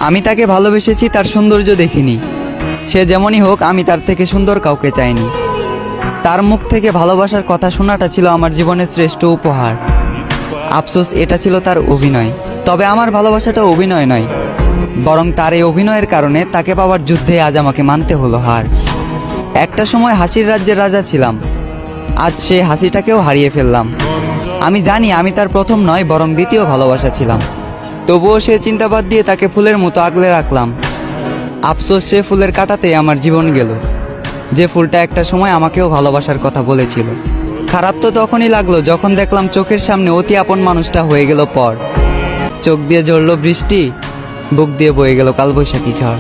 আমি তাকে ভালোবেসেছি তার সৌন্দর্য দেখিনি। সে যেমনই হোক, আমি তার থেকে সুন্দর কাউকে চাইনি। তার মুখ থেকে ভালোবাসার কথা শোনাটা ছিল আমার জীবনের শ্রেষ্ঠ উপহার। আফসোস, এটা ছিল তার অভিনয়। তবে আমার ভালোবাসাটা অভিনয় নয়, বরং তার এই অভিনয়ের কারণে তাকে পাওয়ার যুদ্ধে আজ আমাকে মানতে হলো হার। একটা সময় হাসির রাজ্যের রাজা ছিলাম, আজ সেই হাসিটাকেও হারিয়ে ফেললাম। আমি জানি আমি তার প্রথম নয়, বরং দ্বিতীয় ভালোবাসা ছিলাম। তবুও সে চিন্তাবাদ দিয়ে তাকে ফুলের মতো আগলে রাখলাম। আফসোস, সে ফুলের কাঁটাতেই আমার জীবন গেল, যে ফুলটা একটা সময় আমাকেও ভালোবাসার কথা বলেছিল। খারাপ তো তখনই লাগলো যখন দেখলাম চোখের সামনে অতি আপন মানুষটা হয়ে গেল পর। চোখ দিয়ে ঝরল বৃষ্টি, বুক দিয়ে বয়ে গেল কালবৈশাখী ঝড়।